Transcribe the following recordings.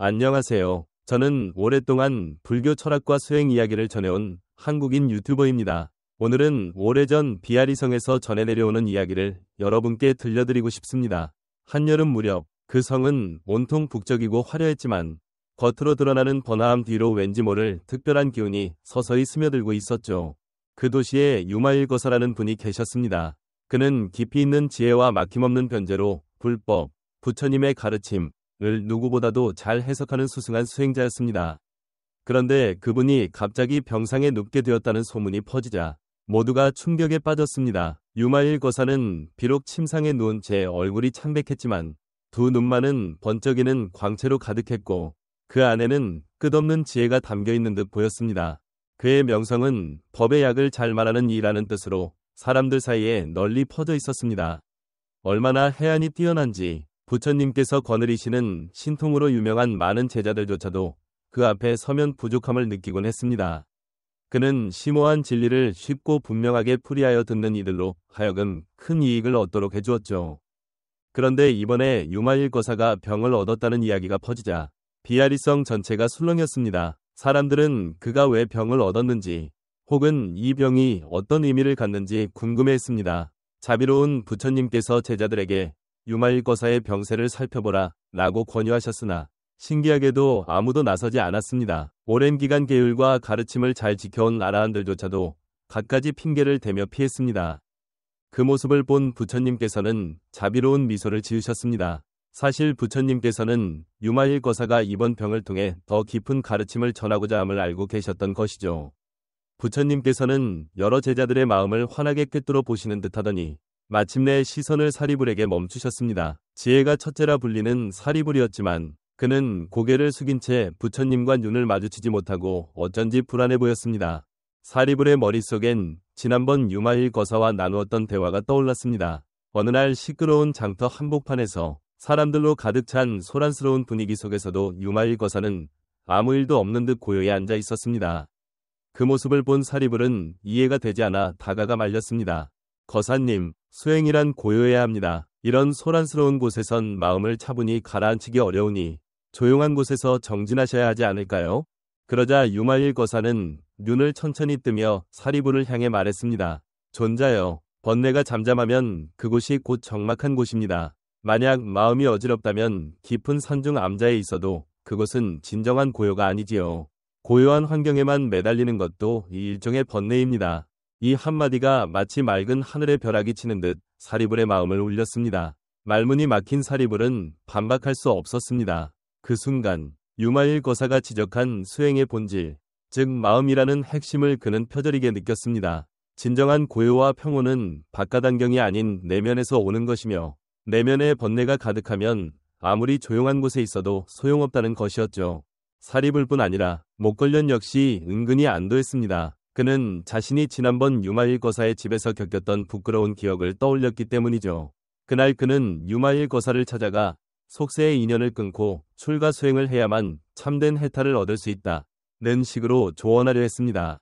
안녕하세요. 저는 오랫동안 불교 철학과 수행 이야기를 전해온 한국인 유튜버입니다. 오늘은 오래전 비아리성에서 전해 내려오는 이야기를 여러분께 들려드리고 싶습니다. 한여름 무렵 그 성은 온통 북적이고 화려했지만 겉으로 드러나는 번화함 뒤로 왠지 모를 특별한 기운이 서서히 스며들고 있었죠. 그 도시에 유마일거사라는 분이 계셨습니다. 그는 깊이 있는 지혜와 막힘없는 변제로 불법, 부처님의 가르침을 누구보다도 잘 해석하는 수승한 수행자였습니다. 그런데 그분이 갑자기 병상에 눕게 되었다는 소문이 퍼지자 모두가 충격에 빠졌습니다. 유마일거사는 비록 침상에 누운 채 얼굴이 창백했지만 두 눈만은 번쩍이는 광채로 가득했고 그 안에는 끝없는 지혜가 담겨있는 듯 보였습니다. 그의 명성은 법의 약을 잘 말하는 이라는 뜻으로 사람들 사이에 널리 퍼져 있었습니다. 얼마나 해안이 뛰어난지 부처님께서 거느리시는 신통으로 유명한 많은 제자들조차도 그 앞에 서면 부족함을 느끼곤 했습니다. 그는 심오한 진리를 쉽고 분명하게 풀이하여 듣는 이들로 하여금 큰 이익을 얻도록 해주었죠. 그런데 이번에 유마일거사가 병을 얻었다는 이야기가 퍼지자 비아리성 전체가 술렁였습니다. 사람들은 그가 왜 병을 얻었는지 혹은 이 병이 어떤 의미를 갖는지 궁금해했습니다. 자비로운 부처님께서 제자들에게 유마일거사의 병세를 살펴보라 라고 권유하셨으나 신기하게도 아무도 나서지 않았습니다. 오랜 기간 계율과 가르침을 잘 지켜온 아라한들조차도 갖가지 핑계를 대며 피했습니다. 그 모습을 본 부처님께서는 자비로운 미소를 지으셨습니다. 사실 부처님께서는 유마일거사가 이번 병을 통해 더 깊은 가르침을 전하고자 함을 알고 계셨던 것이죠. 부처님께서는 여러 제자들의 마음을 환하게 꿰뚫어 보시는 듯하더니 마침내 시선을 사리불에게 멈추셨습니다. 지혜가 첫째라 불리는 사리불이었지만 그는 고개를 숙인 채 부처님과 눈을 마주치지 못하고 어쩐지 불안해 보였습니다. 사리불의 머릿속엔 지난번 유마일거사와 나누었던 대화가 떠올랐습니다. 어느 날 시끄러운 장터 한복판에서 사람들로 가득 찬 소란스러운 분위기 속에서도 유마일거사는 아무 일도 없는 듯 고요히 앉아 있었습니다. 그 모습을 본 사리불은 이해가 되지 않아 다가가 말렸습니다. 거사님, 수행이란 고요해야 합니다. 이런 소란스러운 곳에선 마음을 차분히 가라앉히기 어려우니 조용한 곳에서 정진하셔야 하지 않을까요? 그러자 유마일거사는 눈을 천천히 뜨며 사리불을 향해 말했습니다. 존자여, 번뇌가 잠잠하면 그곳이 곧 적막한 곳입니다. 만약 마음이 어지럽다면 깊은 산중 암자에 있어도 그곳은 진정한 고요가 아니지요. 고요한 환경에만 매달리는 것도 일종의 번뇌입니다. 이 한마디가 마치 맑은 하늘의 벼락이 치는 듯 사리불의 마음을 울렸습니다. 말문이 막힌 사리불은 반박할 수 없었습니다. 그 순간 유마일거사가 지적한 수행의 본질, 즉 마음이라는 핵심을 그는 표저리게 느꼈습니다. 진정한 고요와 평온은 바깥 안경이 아닌 내면에서 오는 것이며 내면에 번뇌가 가득하면 아무리 조용한 곳에 있어도 소용없다는 것이었죠. 사리불뿐 아니라 목걸련 역시 은근히 안도했습니다. 그는 자신이 지난번 유마일거사의 집에서 겪었던 부끄러운 기억을 떠올렸기 때문이죠. 그날 그는 유마일거사를 찾아가 속세의 인연을 끊고 출가 수행을 해야만 참된 해탈을 얻을 수 있다는 식으로 조언하려 했습니다.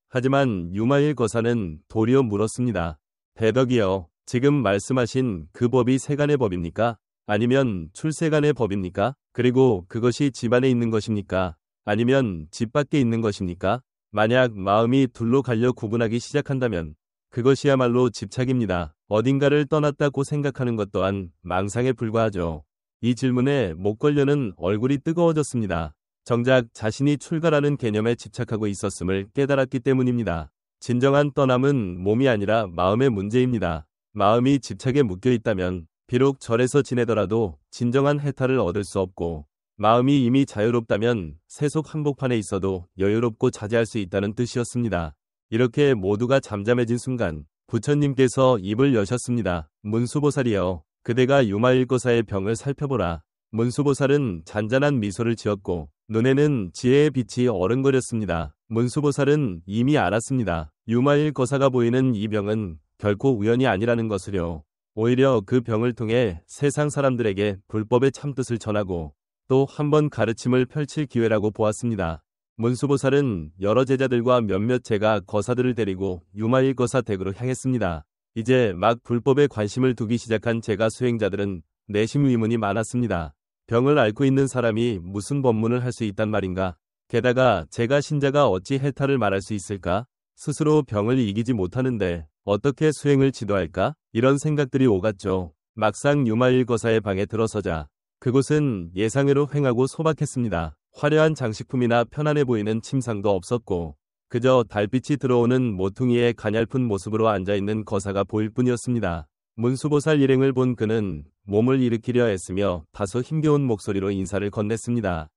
하지만 유마일거사는 도리어 물었습니다. 대덕이여, 지금 말씀하신 그 법이 세간의 법입니까? 아니면 출세간의 법입니까? 그리고 그것이 집 안에 있는 것입니까? 아니면 집 밖에 있는 것입니까? 만약 마음이 둘로 갈려 구분하기 시작한다면 그것이야말로 집착입니다. 어딘가를 떠났다고 생각하는 것 또한 망상에 불과하죠. 이 질문에 목걸련은 얼굴이 뜨거워졌습니다. 정작 자신이 출가라는 개념에 집착하고 있었음을 깨달았기 때문입니다. 진정한 떠남은 몸이 아니라 마음의 문제입니다. 마음이 집착에 묶여 있다면 비록 절에서 지내더라도 진정한 해탈을 얻을 수 없고 마음이 이미 자유롭다면 세속 한복판에 있어도 여유롭고 자제할 수 있다는 뜻이었습니다. 이렇게 모두가 잠잠해진 순간 부처님께서 입을 여셨습니다. 문수보살이여, 그대가 유마일거사의 병을 살펴보라. 문수보살은 잔잔한 미소를 지었고 눈에는 지혜의 빛이 어른거렸습니다. 문수보살은 이미 알았습니다. 유마일거사가 보이는 이 병은 결코 우연이 아니라는 것을요. 오히려 그 병을 통해 세상 사람들에게 불법의 참뜻을 전하고 또 한 번 가르침을 펼칠 기회라고 보았습니다. 문수보살은 여러 제자들과 몇몇 제가 거사들을 데리고 유마일거사 댁으로 향했습니다. 이제 막 불법에 관심을 두기 시작한 제가 수행자들은 내심 의문이 많았습니다. 병을 앓고 있는 사람이 무슨 법문을 할 수 있단 말인가? 게다가 제가 신자가 어찌 해탈을 말할 수 있을까? 스스로 병을 이기지 못하는데 어떻게 수행을 지도할까? 이런 생각들이 오갔죠. 막상 유마일 거사의 방에 들어서자 그곳은 예상외로 휑하고 소박했습니다. 화려한 장식품이나 편안해 보이는 침상도 없었고 그저 달빛이 들어오는 모퉁이에 가냘픈 모습으로 앉아있는 거사가 보일 뿐이었습니다. 문수보살 일행을 본 그는 몸을 일으키려 애쓰며 다소 힘겨운 목소리로 인사를 건넸습니다.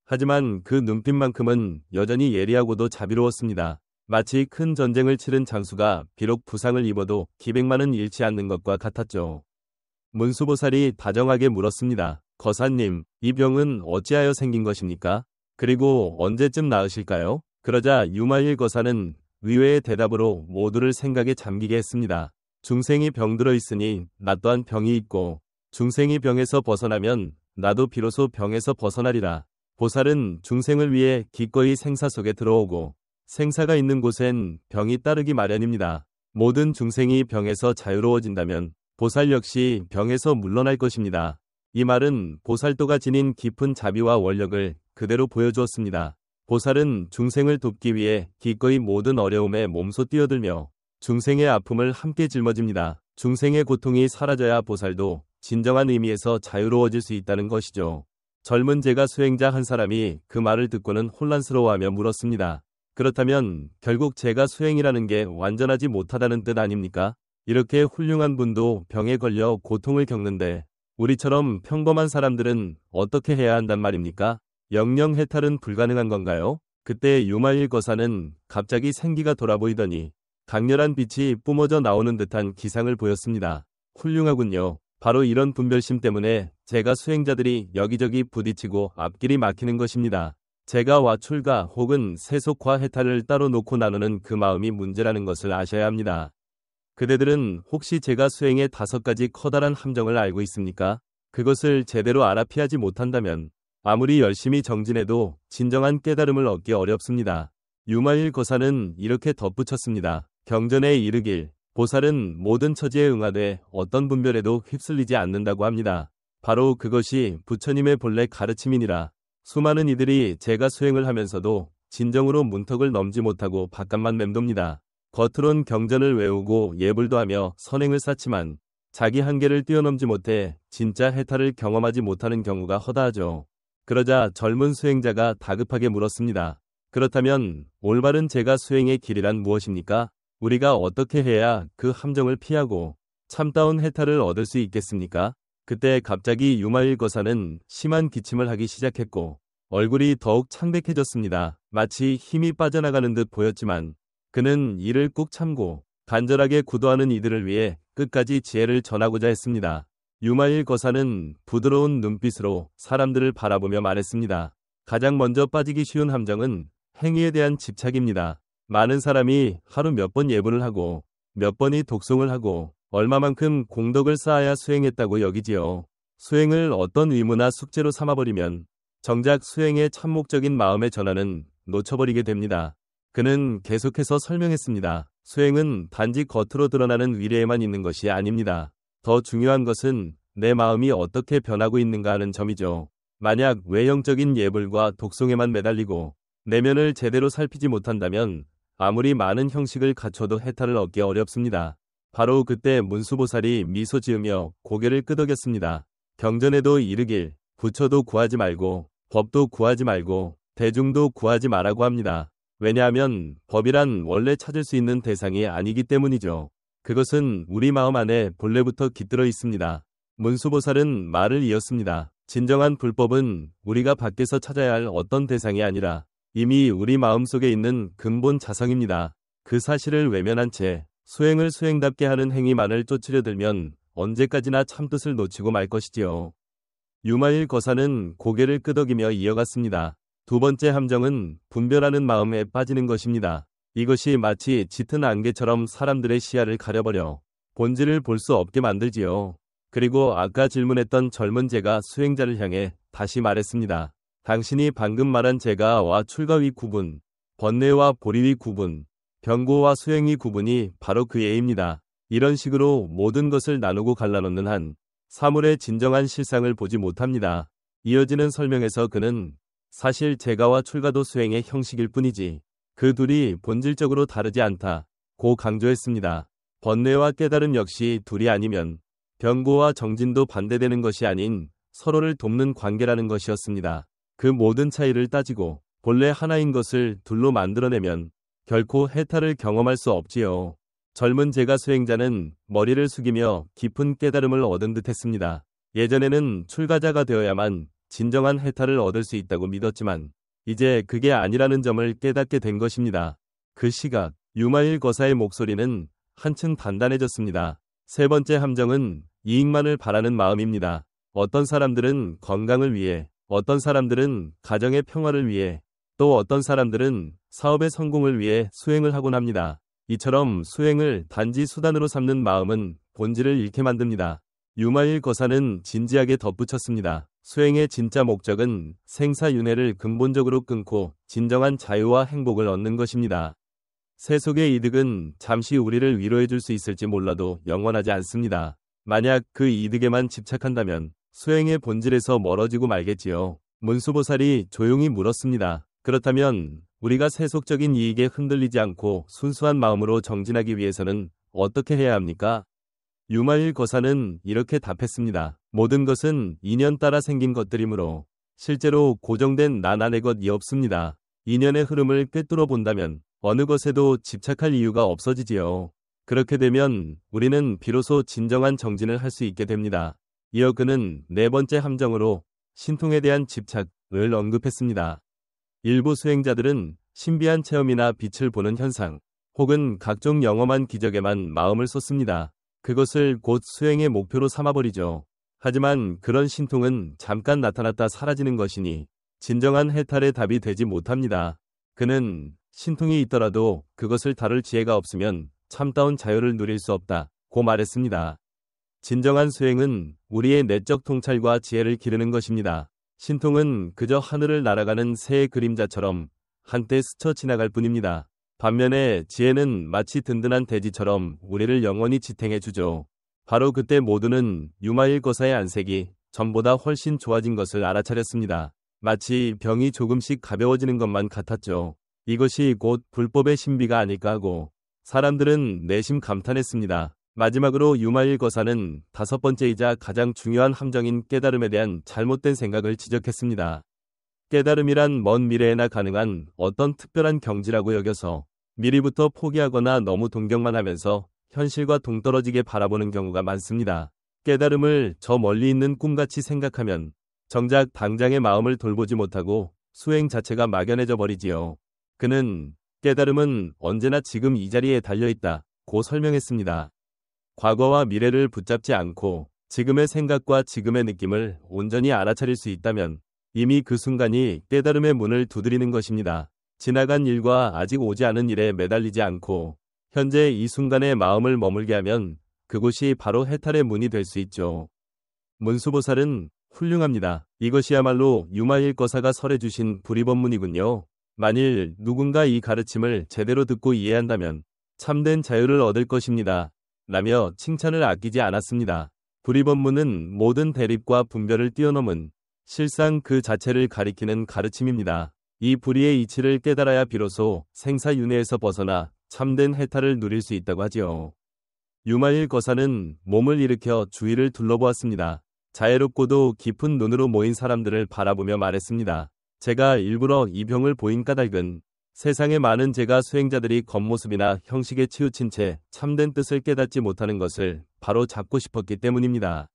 하지만 그 눈빛만큼은 여전히 예리하고도 자비로웠습니다. 마치 큰 전쟁을 치른 장수가 비록 부상을 입어도 기백만은 잃지 않는 것과 같았죠. 문수보살이 다정하게 물었습니다. 거사님, 이 병은 어찌하여 생긴 것입니까? 그리고 언제쯤 나으실까요? 그러자 유마일 거사는 의외의 대답으로 모두를 생각에 잠기게 했습니다. 중생이 병들어 있으니 나 또한 병이 있고 중생이 병에서 벗어나면 나도 비로소 병에서 벗어나리라. 보살은 중생을 위해 기꺼이 생사 속에 들어오고 생사가 있는 곳엔 병이 따르기 마련입니다. 모든 중생이 병에서 자유로워진다면 보살 역시 병에서 물러날 것입니다. 이 말은 보살도가 지닌 깊은 자비와 원력을 그대로 보여주었습니다. 보살은 중생을 돕기 위해 기꺼이 모든 어려움에 몸소 뛰어들며 중생의 아픔을 함께 짊어집니다. 중생의 고통이 사라져야 보살도 진정한 의미에서 자유로워질 수 있다는 것이죠. 젊은 제가 수행자 한 사람이 그 말을 듣고는 혼란스러워하며 물었습니다. 그렇다면 결국 제가 수행이라는 게 완전하지 못하다는 뜻 아닙니까? 이렇게 훌륭한 분도 병에 걸려 고통을 겪는데 우리처럼 평범한 사람들은 어떻게 해야 한단 말입니까? 영영 해탈은 불가능한 건가요? 그때 유마일 거사는 갑자기 생기가 돌아 보이더니 강렬한 빛이 뿜어져 나오는 듯한 기상을 보였습니다. 훌륭하군요. 바로 이런 분별심 때문에 제가 수행자들이 여기저기 부딪히고 앞길이 막히는 것입니다. 제가 와출가 혹은 세속화 해탈을 따로 놓고 나누는 그 마음이 문제라는 것을 아셔야 합니다. 그대들은 혹시 제가 수행의 5가지 커다란 함정을 알고 있습니까? 그것을 제대로 알아 피하지 못한다면 아무리 열심히 정진해도 진정한 깨달음을 얻기 어렵습니다. 유마일 거사는 이렇게 덧붙였습니다. 경전에 이르길 보살은 모든 처지에 응하되 어떤 분별에도 휩쓸리지 않는다고 합니다. 바로 그것이 부처님의 본래 가르침이니라. 수많은 이들이 제가 수행을 하면서도 진정으로 문턱을 넘지 못하고 바깥만 맴돕니다. 겉으론 경전을 외우고 예불도 하며 선행을 쌓지만 자기 한계를 뛰어넘지 못해 진짜 해탈을 경험하지 못하는 경우가 허다하죠. 그러자 젊은 수행자가 다급하게 물었습니다. 그렇다면 올바른 제가 수행의 길이란 무엇입니까? 우리가 어떻게 해야 그 함정을 피하고 참다운 해탈을 얻을 수 있겠습니까? 그때 갑자기 유마일 거사는 심한 기침을 하기 시작했고 얼굴이 더욱 창백해졌습니다. 마치 힘이 빠져나가는 듯 보였지만 그는 이를 꾹 참고 간절하게 구도하는 이들을 위해 끝까지 지혜를 전하고자 했습니다. 유마일 거사는 부드러운 눈빛으로 사람들을 바라보며 말했습니다. 가장 먼저 빠지기 쉬운 함정은 행위에 대한 집착입니다. 많은 사람이 하루 몇 번 예불을 하고 몇 번이 독송을 하고 얼마만큼 공덕을 쌓아야 수행했다고 여기지요. 수행을 어떤 의무나 숙제로 삼아버리면 정작 수행의 참목적인 마음의 전환은 놓쳐버리게 됩니다. 그는 계속해서 설명했습니다. 수행은 단지 겉으로 드러나는 위례에만 있는 것이 아닙니다. 더 중요한 것은 내 마음이 어떻게 변하고 있는가 하는 점이죠. 만약 외형적인 예불과 독송에만 매달리고 내면을 제대로 살피지 못한다면 아무리 많은 형식을 갖춰도 해탈을 얻기 어렵습니다. 바로 그때 문수보살이 미소 지으며 고개를 끄덕였습니다. 경전에도 이르길 부처도 구하지 말고 법도 구하지 말고 대중도 구하지 말라고 합니다. 왜냐하면 법이란 원래 찾을 수 있는 대상이 아니기 때문이죠. 그것은 우리 마음 안에 본래부터 깃들어 있습니다. 문수보살은 말을 이었습니다. 진정한 불법은 우리가 밖에서 찾아야 할 어떤 대상이 아니라 이미 우리 마음속에 있는 근본 자성입니다. 그 사실을 외면한 채 수행을 수행답게 하는 행위만을 쫓으려 들면 언제까지나 참뜻을 놓치고 말 것이지요. 유마일 거사는 고개를 끄덕이며 이어갔습니다. 두 번째 함정은 분별하는 마음에 빠지는 것입니다. 이것이 마치 짙은 안개처럼 사람들의 시야를 가려버려 본질을 볼 수 없게 만들지요. 그리고 아까 질문했던 젊은 제가 수행자를 향해 다시 말했습니다. 당신이 방금 말한 제가와 출가위 구분, 번뇌와 보리위 구분, 병고와 수행위 구분이 바로 그 예입니다. 이런 식으로 모든 것을 나누고 갈라놓는 한 사물의 진정한 실상을 보지 못합니다. 이어지는 설명에서 그는 사실 제가와 출가도 수행의 형식일 뿐이지 그 둘이 본질적으로 다르지 않다고 강조했습니다. 번뇌와 깨달음 역시 둘이 아니면 병고와 정진도 반대되는 것이 아닌 서로를 돕는 관계라는 것이었습니다. 그 모든 차이를 따지고 본래 하나인 것을 둘로 만들어내면 결코 해탈을 경험할 수 없지요. 젊은 제가 수행자는 머리를 숙이며 깊은 깨달음을 얻은 듯했습니다. 예전에는 출가자가 되어야만 진정한 해탈을 얻을 수 있다고 믿었지만 이제 그게 아니라는 점을 깨닫게 된 것입니다. 그 시각 유마일 거사의 목소리는 한층 단단해졌습니다. 세 번째 함정은 이익만을 바라는 마음입니다. 어떤 사람들은 건강을 위해, 어떤 사람들은 가정의 평화를 위해, 또 어떤 사람들은 사업의 성공을 위해 수행을 하곤 합니다. 이처럼 수행을 단지 수단으로 삼는 마음은 본질을 잃게 만듭니다. 유마일 거사는 진지하게 덧붙였습니다. 수행의 진짜 목적은 생사윤회를 근본적으로 끊고 진정한 자유와 행복을 얻는 것입니다. 세속의 이득은 잠시 우리를 위로해 줄 수 있을지 몰라도 영원하지 않습니다. 만약 그 이득에만 집착한다면 수행의 본질에서 멀어지고 말겠지요. 문수보살이 조용히 물었습니다. 그렇다면 우리가 세속적인 이익에 흔들리지 않고 순수한 마음으로 정진하기 위해서는 어떻게 해야 합니까? 유마일 거사는 이렇게 답했습니다. 모든 것은 인연 따라 생긴 것들이므로 실제로 고정된 나 내 것이 없습니다. 인연의 흐름을 꿰뚫어 본다면 어느 것에도 집착할 이유가 없어지지요. 그렇게 되면 우리는 비로소 진정한 정진을 할 수 있게 됩니다. 이어 그는 네 번째 함정으로 신통에 대한 집착을 언급했습니다. 일부 수행자들은 신비한 체험이나 빛을 보는 현상, 혹은 각종 영험한 기적에만 마음을 쏟습니다. 그것을 곧 수행의 목표로 삼아버리죠. 하지만 그런 신통은 잠깐 나타났다 사라지는 것이니 진정한 해탈의 답이 되지 못합니다. 그는 신통이 있더라도 그것을 다룰 지혜가 없으면 참다운 자유를 누릴 수 없다고 말했습니다. 진정한 수행은 우리의 내적 통찰과 지혜를 기르는 것입니다. 신통은 그저 하늘을 날아가는 새의 그림자처럼 한때 스쳐 지나갈 뿐입니다. 반면에 지혜는 마치 든든한 대지처럼 우리를 영원히 지탱해 주죠. 바로 그때 모두는 유마일 거사의 안색이 전보다 훨씬 좋아진 것을 알아차렸습니다. 마치 병이 조금씩 가벼워지는 것만 같았죠. 이것이 곧 불법의 신비가 아닐까 하고 사람들은 내심 감탄했습니다. 마지막으로 유마일 거사는 다섯 번째이자 가장 중요한 함정인 깨달음에 대한 잘못된 생각을 지적했습니다. 깨달음이란 먼 미래에나 가능한 어떤 특별한 경지라고 여겨서 미리부터 포기하거나 너무 동경만 하면서 현실과 동떨어지게 바라보는 경우가 많습니다. 깨달음을 저 멀리 있는 꿈같이 생각하면 정작 당장의 마음을 돌보지 못하고 수행 자체가 막연해져 버리지요. 그는 깨달음은 언제나 지금 이 자리에 달려있다고 설명했습니다. 과거와 미래를 붙잡지 않고 지금의 생각과 지금의 느낌을 온전히 알아차릴 수 있다면 이미 그 순간이 깨달음의 문을 두드리는 것입니다. 지나간 일과 아직 오지 않은 일에 매달리지 않고 현재 이 순간에 마음을 머물게 하면 그곳이 바로 해탈의 문이 될 수 있죠. 문수보살은 훌륭합니다. 이것이야말로 유마일 거사가 설해주신 불이법문이군요. 만일 누군가 이 가르침을 제대로 듣고 이해한다면 참된 자유를 얻을 것입니다. 라며 칭찬을 아끼지 않았습니다. 불이법문은 모든 대립과 분별을 뛰어넘은 실상 그 자체를 가리키는 가르침입니다. 이 불의의 이치를 깨달아야 비로소 생사윤회에서 벗어나 참된 해탈을 누릴 수 있다고 하지요. 유마일 거사는 몸을 일으켜 주위를 둘러보았습니다. 자애롭고도 깊은 눈으로 모인 사람들을 바라보며 말했습니다. 제가 일부러 이 병을 보인 까닭은 세상의 많은 제가 수행자들이 겉모습이나 형식에 치우친 채 참된 뜻을 깨닫지 못하는 것을 바로 잡고 싶었기 때문입니다.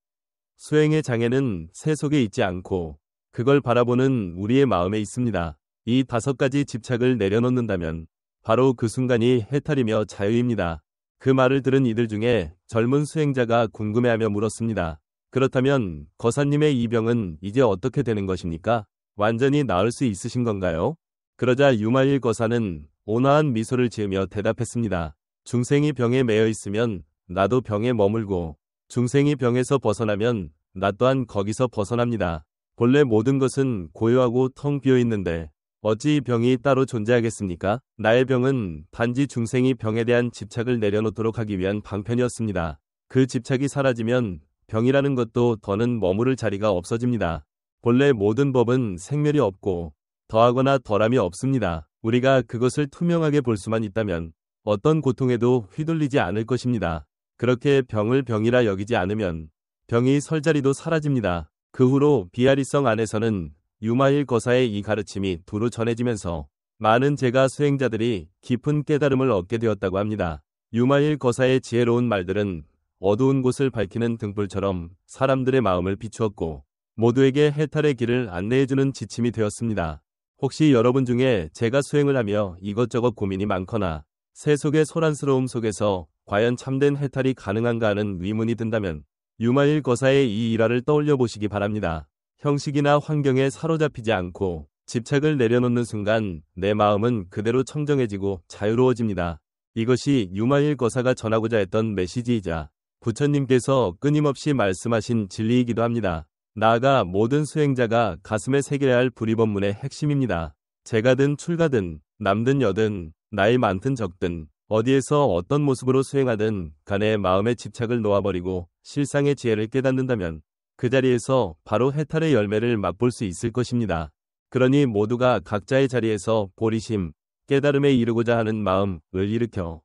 수행의 장애는 세속에 있지 않고 그걸 바라보는 우리의 마음에 있습니다. 이 다섯 가지 집착을 내려놓는다면 바로 그 순간이 해탈이며 자유입니다. 그 말을 들은 이들 중에 젊은 수행자가 궁금해하며 물었습니다. 그렇다면 거사님의 이 병은 이제 어떻게 되는 것입니까? 완전히 나을 수 있으신 건가요? 그러자 유마일 거사는 온화한 미소를 지으며 대답했습니다. 중생이 병에 매여 있으면 나도 병에 머물고 중생이 병에서 벗어나면 나 또한 거기서 벗어납니다. 본래 모든 것은 고요하고 텅 비어 있는데 어찌 병이 따로 존재하겠습니까? 나의 병은 단지 중생이 병에 대한 집착을 내려놓도록 하기 위한 방편이었습니다. 그 집착이 사라지면 병이라는 것도 더는 머무를 자리가 없어집니다. 본래 모든 법은 생멸이 없고 더하거나 덜함이 없습니다. 우리가 그것을 투명하게 볼 수만 있다면 어떤 고통에도 휘둘리지 않을 것입니다. 그렇게 병을 병이라 여기지 않으면 병이 설 자리도 사라집니다. 그 후로 비아리성 안에서는 유마일 거사의 이 가르침이 두루 전해지면서 많은 제가 수행자들이 깊은 깨달음을 얻게 되었다고 합니다. 유마일 거사의 지혜로운 말들은 어두운 곳을 밝히는 등불처럼 사람들의 마음을 비추었고 모두에게 해탈의 길을 안내해주는 지침이 되었습니다. 혹시 여러분 중에 제가 수행을 하며 이것저것 고민이 많거나 세속의 소란스러움 속에서 과연 참된 해탈이 가능한가 하는 의문이 든다면 유마일 거사의 이 일화를 떠올려 보시기 바랍니다. 형식이나 환경에 사로잡히지 않고 집착을 내려놓는 순간 내 마음은 그대로 청정해지고 자유로워집니다. 이것이 유마일 거사가 전하고자 했던 메시지이자 부처님께서 끊임없이 말씀하신 진리이기도 합니다. 나아가 모든 수행자가 가슴에 새겨야 할 불이법문의 핵심입니다. 제가든 출가든 남든 여든 나이 많든 적든 어디에서 어떤 모습으로 수행하든 간에 마음의 집착을 놓아버리고 실상의 지혜를 깨닫는다면 그 자리에서 바로 해탈의 열매를 맛볼 수 있을 것입니다. 그러니 모두가 각자의 자리에서 보리심, 깨달음에 이르고자 하는 마음을 일으켜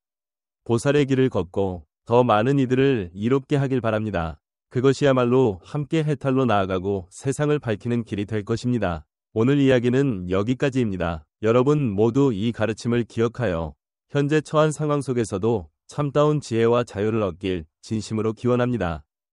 보살의 길을 걷고 더 많은 이들을 이롭게 하길 바랍니다. 그것이야말로 함께 해탈로 나아가고 세상을 밝히는 길이 될 것입니다. 오늘 이야기는 여기까지입니다. 여러분 모두 이 가르침을 기억하여 현재 처한 상황 속에서도 참다운 지혜와 자유를 얻길 진심으로 기원합니다.